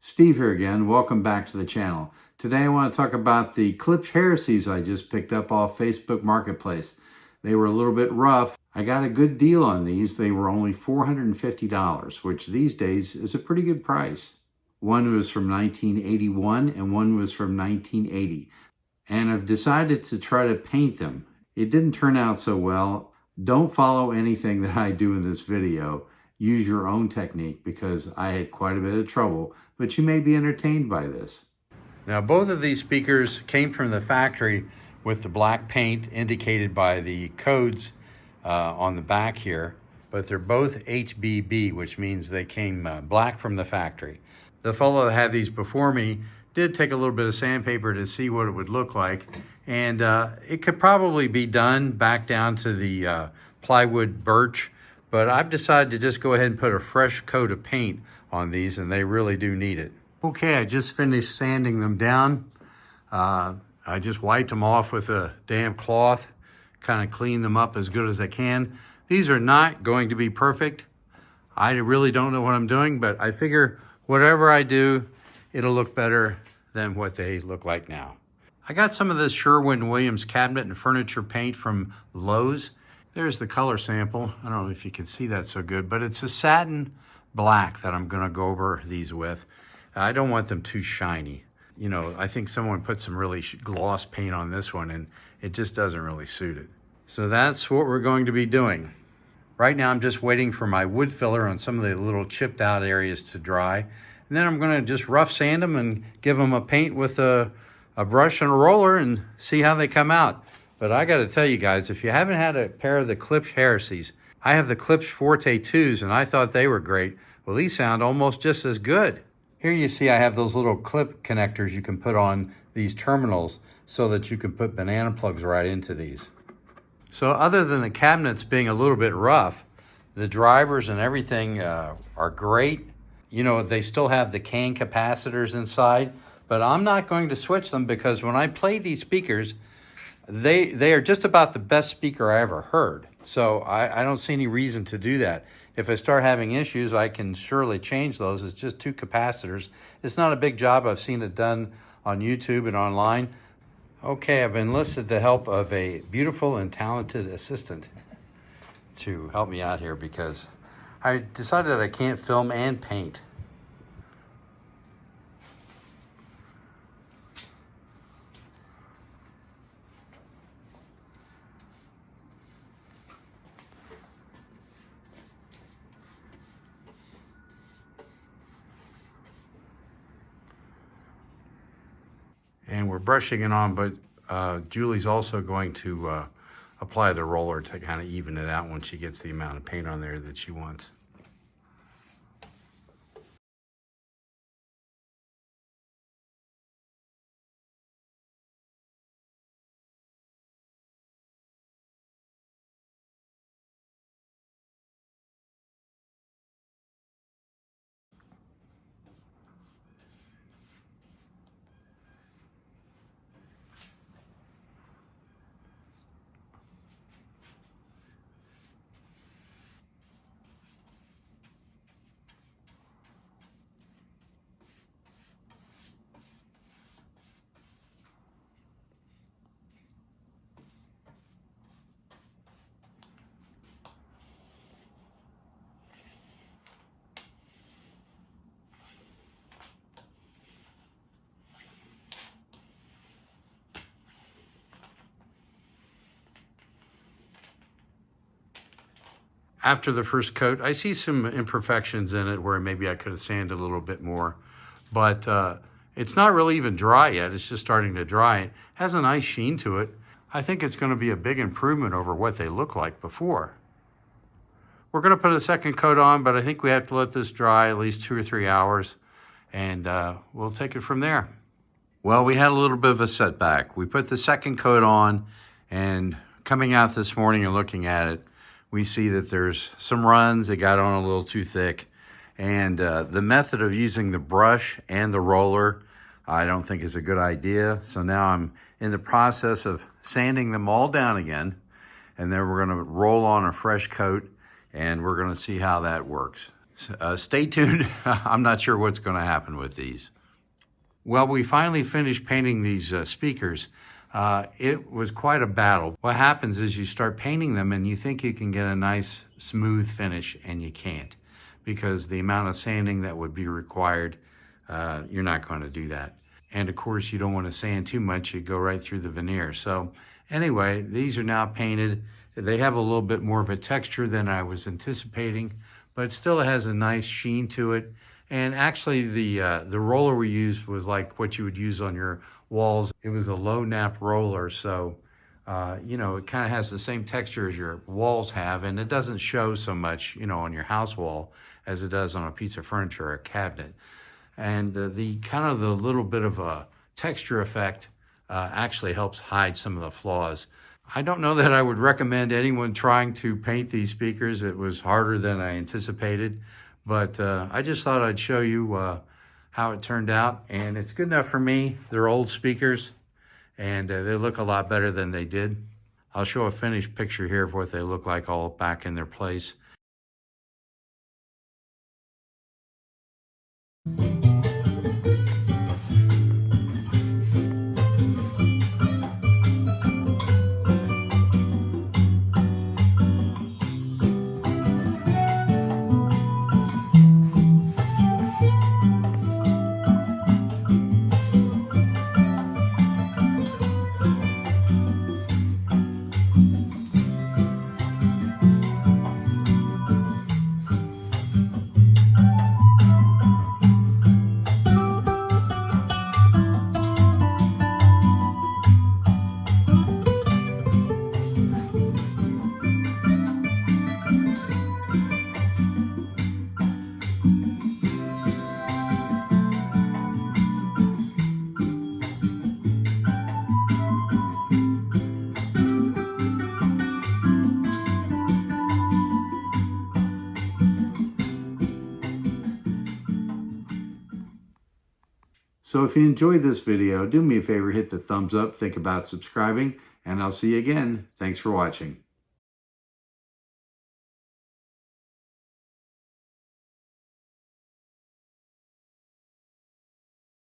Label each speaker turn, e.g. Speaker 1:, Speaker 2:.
Speaker 1: Steve here again. Welcome back to the channel. Today I want to talk about the Klipsch Heresies I just picked up off Facebook Marketplace. They were a little bit rough. I got a good deal on these. They were only $450, which these days is a pretty good price. One was from 1981 and one was from 1980. And I've decided to try to paint them. It didn't turn out so well. Don't follow anything that I do in this video. Use your own technique because I had quite a bit of trouble, but you may be entertained by this. Now, both of these speakers came from the factory with the black paint indicated by the codes on the back here, but they're both HBB, which means they came black from the factory. The fellow that had these before me did take a little bit of sandpaper to see what it would look like, and it could probably be done back down to the plywood birch, but I've decided to just go ahead and put a fresh coat of paint on these, and they really do need it. Okay, I just finished sanding them down. I just wiped them off with a damp cloth, kind of cleaned them up as good as I can. These are not going to be perfect. I really don't know what I'm doing, but I figure whatever I do, it'll look better than what they look like now. I got some of this Sherwin-Williams cabinet and furniture paint from Lowe's. There's the color sample. I don't know if you can see that so good, but it's a satin black that I'm gonna go over these with. I don't want them too shiny. You know, I think someone put some really gloss paint on this one and it just doesn't really suit it. So that's what we're going to be doing. Right now I'm just waiting for my wood filler on some of the little chipped out areas to dry. And then I'm gonna just rough sand them and give them a paint with a brush and a roller and see how they come out. But I gotta tell you guys, if you haven't had a pair of the Klipsch Heresies, I have the Klipsch Forte 2s and I thought they were great. Well, these sound almost just as good. Here you see I have those little clip connectors you can put on these terminals so that you can put banana plugs right into these. So other than the cabinets being a little bit rough, the drivers and everything are great. You know, they still have the can capacitors inside, but I'm not going to switch them because when I play these speakers, they are just about the best speaker I ever heard. So I don't see any reason to do that. If I start having issues, I can surely change those. It's just two capacitors. It's not a big job. I've seen it done on YouTube and online. Okay, I've enlisted the help of a beautiful and talented assistant to help me out here because I decided I can't film and paint. And we're brushing it on, but Julie's also going to apply the roller to kind of even it out when she gets the amount of paint on there that she wants. After the first coat, I see some imperfections in it where maybe I could have sanded a little bit more, but it's not really even dry yet. It's just starting to dry. It has a nice sheen to it. I think it's going to be a big improvement over what they looked like before. We're going to put a second coat on, but I think we have to let this dry at least 2 or 3 hours, and we'll take it from there. Well, we had a little bit of a setback. We put the second coat on, and coming out this morning and looking at it, we see that there's some runs that got on a little too thick. And the method of using the brush and the roller, I don't think is a good idea. So now I'm in the process of sanding them all down again. And then we're gonna roll on a fresh coat and we're gonna see how that works. Stay tuned. I'm not sure what's going to happen with these. Well, we finally finished painting these speakers. It was quite a battle. What happens is you start painting them and you think you can get a nice smooth finish, and you can't, because the amount of sanding that would be required, you're not going to do that. And of course, you don't want to sand too much. You go right through the veneer. So anyway, these are now painted. They have a little bit more of a texture than I was anticipating, but it still has a nice sheen to it. And actually the roller we used was like what you would use on your walls. It was a low nap roller. So, you know, it kind of has the same texture as your walls have, and it doesn't show so much, you know, on your house wall as it does on a piece of furniture or a cabinet. And the kind of the little bit of a texture effect actually helps hide some of the flaws. I don't know that I would recommend anyone trying to paint these speakers. It was harder than I anticipated, but I just thought I'd show you how it turned out, and it's good enough for me. They're old speakers, and they look a lot better than they did. I'll show a finished picture here of what they look like all back in their place. So if you enjoyed this video, do me a favor, hit the thumbs up, think about subscribing, and I'll see you again. Thanks for watching.